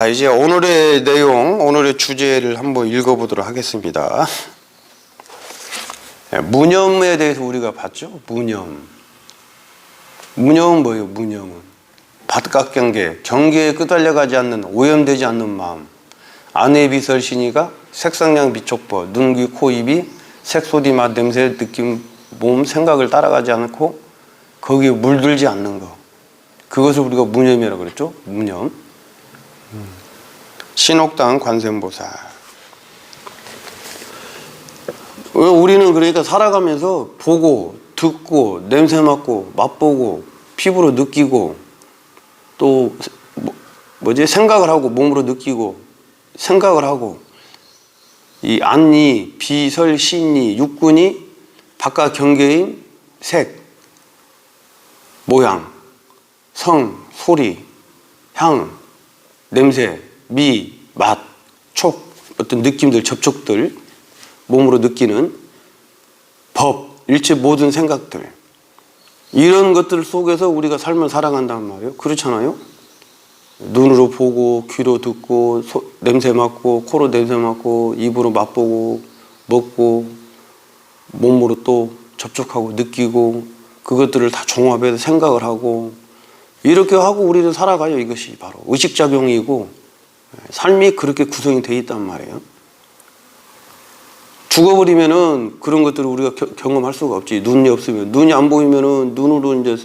이제 오늘의 내용, 오늘의 주제를 한번 읽어보도록 하겠습니다. 무념에 대해서 우리가 봤죠? 무념은 뭐예요? 무념은 바깥경계, 경계에 끄달려가지 않는, 오염되지 않는 마음. 안의 비설신이가 색상량 비촉법, 눈, 귀, 코, 입이 색소디, 맛, 냄새, 느낌, 몸, 생각을 따라가지 않고 거기에 물들지 않는 거. 그것을 우리가 무념이라고 그랬죠? 무념. 신옥당 관세음보살. 우리는 그러니까 살아가면서 보고, 듣고, 냄새 맡고, 맛보고, 피부로 느끼고, 또 생각을 하고, 몸으로 느끼고, 생각을 하고, 이 안이, 비설, 신이, 육군이 바깥 경계인 색, 모양, 성, 소리, 향, 냄새, 미, 맛, 촉, 어떤 느낌들, 접촉들, 몸으로 느끼는 법, 일체 모든 생각들, 이런 것들 속에서 우리가 삶을 살아간단 말이에요. 그렇잖아요? 눈으로 보고, 귀로 듣고, 냄새 맡고, 코로 냄새 맡고, 입으로 맛보고, 먹고, 몸으로 또 접촉하고, 느끼고, 그것들을 다 종합해서 생각을 하고, 이렇게 하고 우리는 살아가요. 이것이 바로 의식작용이고, 삶이 그렇게 구성이 되어 있단 말이에요. 죽어버리면은 그런 것들을 우리가 경험할 수가 없지. 눈이 없으면. 눈이 안 보이면은 눈으로 이제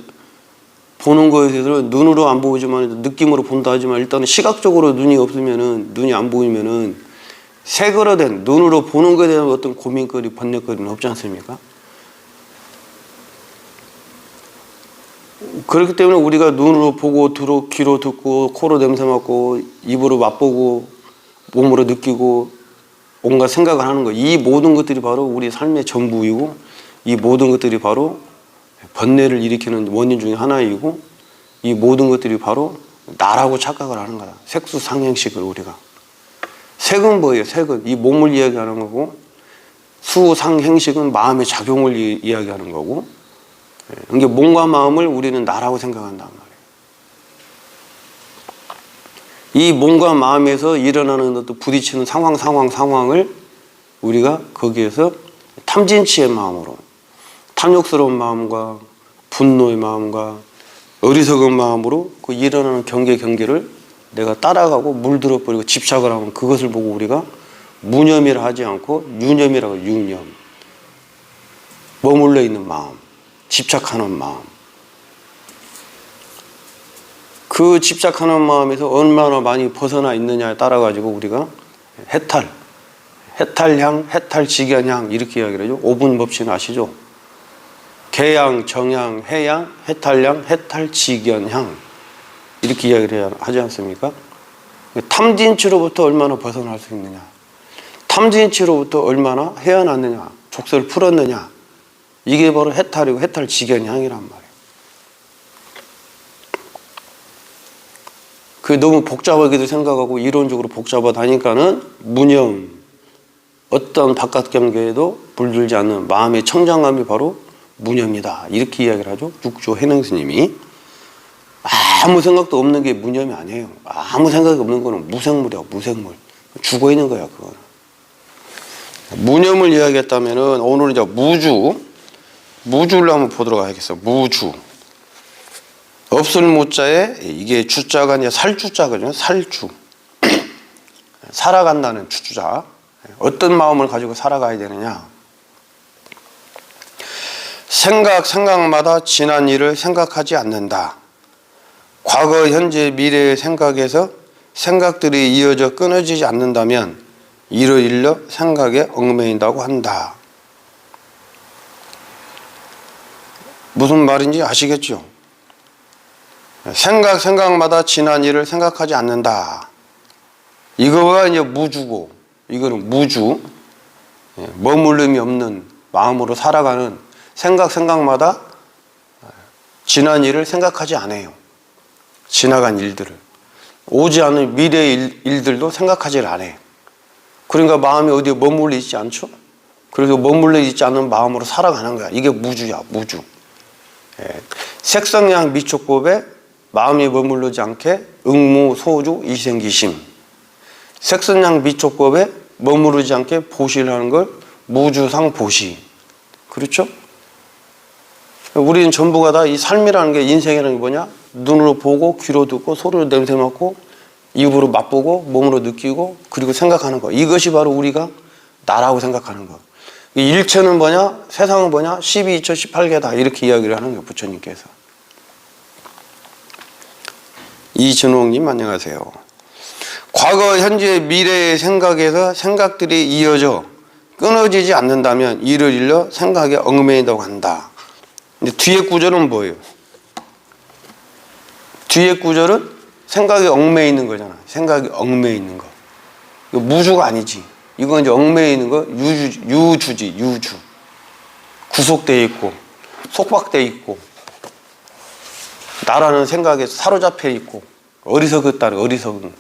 보는 거에 대해서는 눈으로 안 보이지만 느낌으로 본다 하지만 일단은 시각적으로 눈이 없으면은, 눈이 안 보이면은 색으로 된 눈으로 보는 거에 대한 어떤 고민거리, 번뇌거리는 없지 않습니까? 그렇기 때문에 우리가 눈으로 보고, 귀로 듣고, 코로 냄새 맡고, 입으로 맛보고, 몸으로 느끼고, 온갖 생각을 하는 거. 이 모든 것들이 바로 우리 삶의 전부이고, 이 모든 것들이 바로 번뇌를 일으키는 원인 중에 하나이고, 이 모든 것들이 바로 나라고 착각을 하는 거다. 색수상행식을 우리가. 색은 뭐예요? 색은 이 몸을 이야기하는 거고, 수상행식은 마음의 작용을 이야기하는 거고, 이게 몸과 마음을 우리는 나라고 생각한단 말이에요. 이 몸과 마음에서 일어나는 어떤 부딪히는 상황을 우리가 거기에서 탐진치의 마음으로, 탐욕스러운 마음과 분노의 마음과 어리석은 마음으로 그 일어나는 경계를 내가 따라가고 물들어 버리고 집착을 하면 그것을 보고 우리가 무념이라 하지 않고 유념이라고 해요. 유념. 머물러 있는 마음. 집착하는 마음. 그 집착하는 마음에서 얼마나 많이 벗어나 있느냐에 따라 가지고 우리가 해탈향, 해탈직연향 이렇게 이야기를 하죠. 5분 법칙 아시죠? 개향, 정향, 해향, 해탈향, 해탈직연향 이렇게 이야기를 하지 않습니까? 탐진치로부터 얼마나 벗어날 수 있느냐, 탐진치로부터 얼마나 헤어났느냐, 족쇄를 풀었느냐, 이게 바로 해탈이고 해탈직연향이란 말이에요. 그게 너무 복잡하게도 생각하고 이론적으로 복잡하다니까는 무념, 어떤 바깥 경계에도 물들지 않는 마음의 청량함이 바로 무념이다. 이렇게 이야기를 하죠. 육조 해능스님이. 아무 생각도 없는 게 무념이 아니에요. 아무 생각이 없는 거는 무생물이야. 무생물. 죽어 있는 거야. 그거는. 무념을 이야기했다면은 오늘은 이제 무주를 한번 보도록 하겠습니다. 무주. 없을 무자에 이게 주자가 이제 살주자거든요. 살주. 살아간다는 주자. 어떤 마음을 가지고 살아가야 되느냐. 생각마다 지난 일을 생각하지 않는다. 과거, 현재, 미래의 생각에서 생각들이 이어져 끊어지지 않는다면 이로 일러 생각에 얽매인다고 한다. 무슨 말인지 아시겠죠? 생각마다 지난 일을 생각하지 않는다. 이거가 이제 무주고, 이거는 무주, 머물름이 없는 마음으로 살아가는 생각마다 지난 일을 생각하지 않아요. 지나간 일들을. 오지 않은 미래의 일들도 생각하지 않아요. 그러니까 마음이 어디에 머물러 있지 않죠? 그래서 머물러 있지 않는 마음으로 살아가는 거야. 이게 무주야, 무주. 색성량 미촉법의 마음이 머무르지 않게 응무, 소주, 이생기심. 색선양 미촉법에 머무르지 않게 보시를 하는 걸 무주상 보시. 그렇죠? 우리는 전부가 다 이 삶이라는 게, 인생이라는 게 뭐냐? 눈으로 보고, 귀로 듣고, 소리로 냄새 맡고, 입으로 맛보고, 몸으로 느끼고, 그리고 생각하는 거. 이것이 바로 우리가 나라고 생각하는 거. 이 일체는 뭐냐? 세상은 뭐냐? 12처 18개다. 이렇게 이야기를 하는 거예요, 부처님께서. 이준홍님 안녕하세요. 과거, 현재, 미래의 생각에서 생각들이 이어져 끊어지지 않는다면 이를 일러 생각에 얽매인다고 한다. 근데 뒤에 구절은 뭐예요? 뒤에 구절은 생각에 얽매여 있는 거잖아. 생각에 얽매여 있는 거. 이거 무주가 아니지. 이건 이제 얽매여 있는 거 유주지, 유주. 구속되어 있고, 속박되어 있고, 나라는 생각에 사로잡혀 있고, 어리석었다는 어리석은.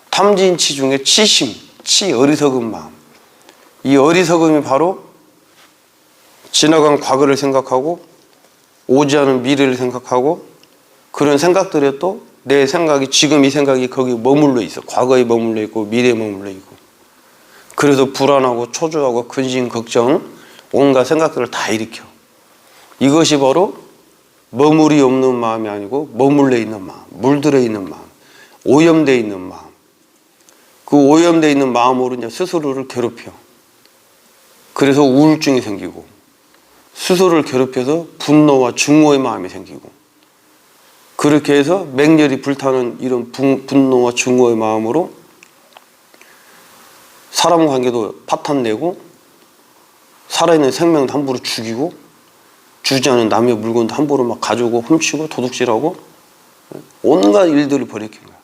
탐진치 중에 치심, 어리석은 마음. 이 어리석음이 바로 지나간 과거를 생각하고, 오지 않은 미래를 생각하고, 그런 생각들에 또 내 생각이, 지금 이 생각이 거기 머물러 있어. 과거에 머물러 있고, 미래에 머물러 있고. 그래서 불안하고 초조하고 근심, 걱정, 온갖 생각들을 다 일으켜. 이것이 바로 머물이 없는 마음이 아니고 머물러 있는 마음, 물들어 있는 마음, 오염되어 있는 마음. 그 오염되어 있는 마음으로 이제 스스로를 괴롭혀. 그래서 우울증이 생기고, 스스로를 괴롭혀서 분노와 증오의 마음이 생기고, 그렇게 해서 맹렬히 불타는 이런 분노와 증오의 마음으로 사람 관계도 파탄내고, 살아있는 생명도 함부로 죽이고, 주지 않은 남의 물건도 함부로 막 가지고 훔치고 도둑질하고 온갖 일들을 벌이킨 거야.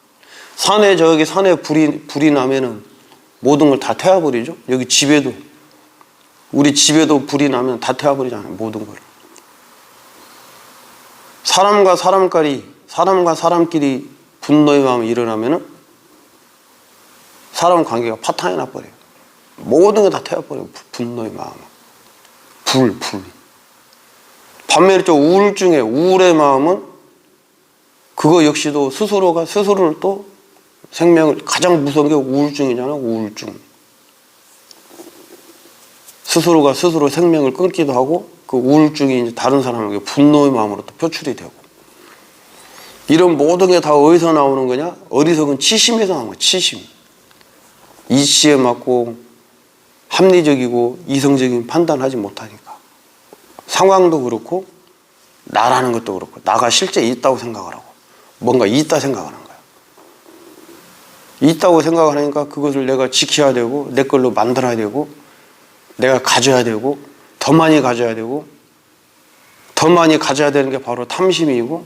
산에 불이 나면은 모든 걸 다 태워버리죠. 여기 집에도, 우리 집에도 불이 나면 다 태워버리잖아요. 모든 걸. 사람과 사람끼리 분노의 마음이 일어나면은 사람 관계가 파탄이 나버려요. 모든 게 다 태워버려요. 분노의 마음은. 불. 반면에 저 우울증의, 우울의 마음은 그거 역시도 스스로를 또 생명을, 가장 무서운 게 우울증이잖아. 우울증. 스스로가 스스로 생명을 끊기도 하고, 그 우울증이 이제 다른 사람에게 분노의 마음으로 또 표출이 되고. 이런 모든 게 다 어디서 나오는 거냐? 어리석은 치심에서 나오는 거야. 치심. 이치에 맞고 합리적이고 이성적인 판단하지 못하니까. 상황도 그렇고 나라는 것도 그렇고, 나가 실제 있다고 생각을 하고 뭔가 있다 생각하는 거야. 있다고 생각하니까 그것을 내가 지켜야 되고, 내 걸로 만들어야 되고, 내가 가져야 되고, 더 많이 가져야 되고, 더 많이 가져야 되는 게 바로 탐심이고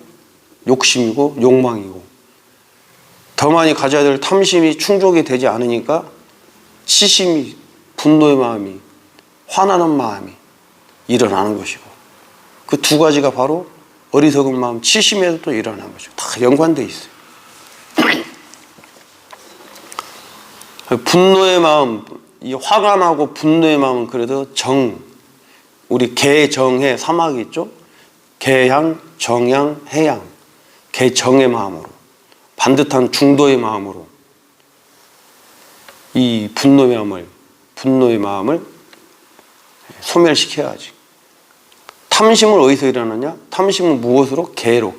욕심이고 욕망이고, 더 많이 가져야 될 탐심이 충족이 되지 않으니까 치심이, 분노의 마음이, 화나는 마음이 일어나는 것이고, 그 두 가지가 바로 어리석은 마음, 치심에도 또 일어나는 것이고, 다 연관되어 있어요. 분노의 마음, 이 화가 나고 분노의 마음은 그래도 우리 개정해 사막이 있죠? 개향, 정향, 해향. 개정의 마음으로, 반듯한 중도의 마음으로 이 분노의 마음을 소멸시켜야지. 탐심은 어디서 일어나냐? 탐심은 무엇으로? 개로,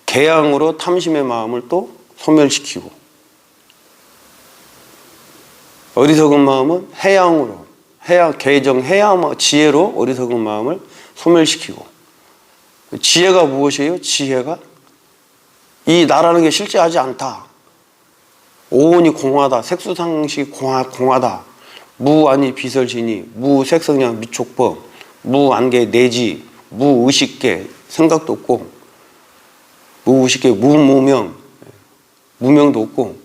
개향으로 탐심의 마음을 또 소멸시키고, 어리석은 마음은 해양으로, 해양, 지혜로 어리석은 마음을 소멸시키고. 지혜가 무엇이에요? 지혜가 이 나라는 게 실제하지 않다. 오온이 공하다. 색수상식 공하다. 무안이 비설신이, 무색성량 미촉법, 무안개 내지, 무의식계, 생각도 없고, 무의식계, 무무명, 무명도 없고.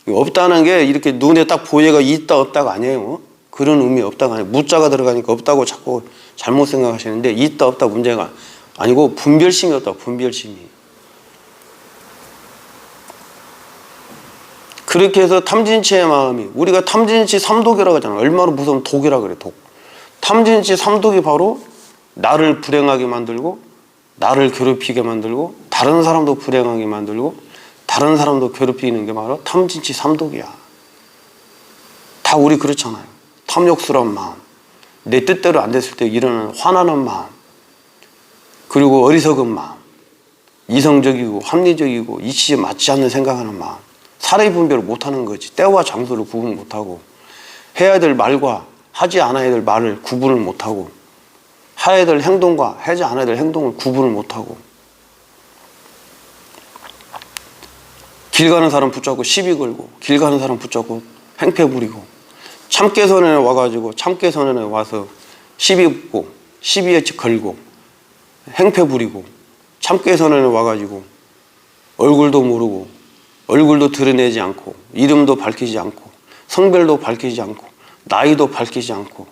없다는 게 이렇게 눈에 딱 보여가 있다 없다가 아니에요. 그런 의미 없다가 아니에요. 무자가 들어가니까 없다고 자꾸 잘못 생각하시는데, 있다 없다 문제가 아니고 분별심이 없다. 분별심이. 그렇게 해서 탐진치의 마음이, 우리가 탐진치 삼독이라고 하잖아. 얼마나 무서운 독이라 그래. 독. 탐진치 삼독이 바로 나를 불행하게 만들고, 나를 괴롭히게 만들고, 다른 사람도 불행하게 만들고 다른 사람도 괴롭히는 게 바로 탐진치 삼독이야. 다 우리 그렇잖아요. 탐욕스러운 마음, 내 뜻대로 안 됐을 때 일어나는 화나는 마음, 그리고 어리석은 마음, 이성적이고 합리적이고 이치에 맞지 않는 생각하는 마음, 사례 분별을 못하는 거지. 때와 장소를 구분 못하고, 해야 될 말과 하지 않아야 될 말을 구분을 못하고, 해야 될 행동과 하지 않아야 될 행동을 구분을 못하고, 길 가는 사람 붙잡고 시비 걸고, 길 가는 사람 붙잡고 행패 부리고, 참깨선언에 와가지고 참깨선언에 와서 시비 붙고 시비에 걸고 행패 부리고, 참깨선언에 와가지고 얼굴도 모르고 얼굴도 드러내지 않고 이름도 밝히지 않고 성별도 밝히지 않고 나이도 밝히지 않고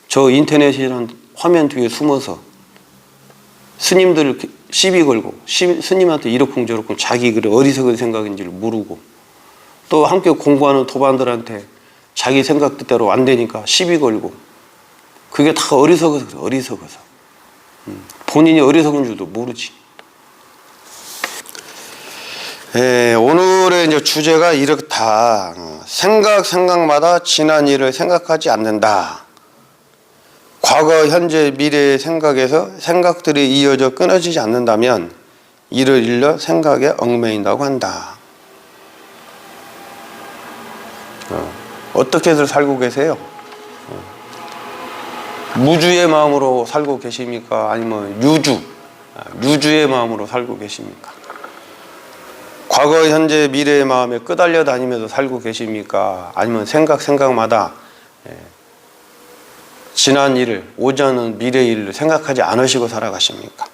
저 인터넷이라는 화면 뒤에 숨어서 스님들을 시비 걸고 스님한테 이러쿵저러쿵 자기 그 어리석은 생각인지를 모르고, 또 함께 공부하는 도반들한테 자기 생각 뜻대로 안 되니까 시비 걸고, 그게 다 어리석어서 어리석어서 본인이 어리석은 줄도 모르지. 오늘의 이제 주제가 이렇다. 생각마다 지난 일을 생각하지 않는다. 과거, 현재, 미래의 생각에서 생각들이 이어져 끊어지지 않는다면 이를 일러 생각에 얽매인다고 한다. 어떻게들 살고 계세요? 무주의 마음으로 살고 계십니까? 아니면 유주의 마음으로 살고 계십니까? 과거, 현재, 미래의 마음에 끄달려 다니면서 살고 계십니까? 아니면 생각마다 지난 일을, 오지 않은 미래 일을 생각하지 않으시고 살아가십니까?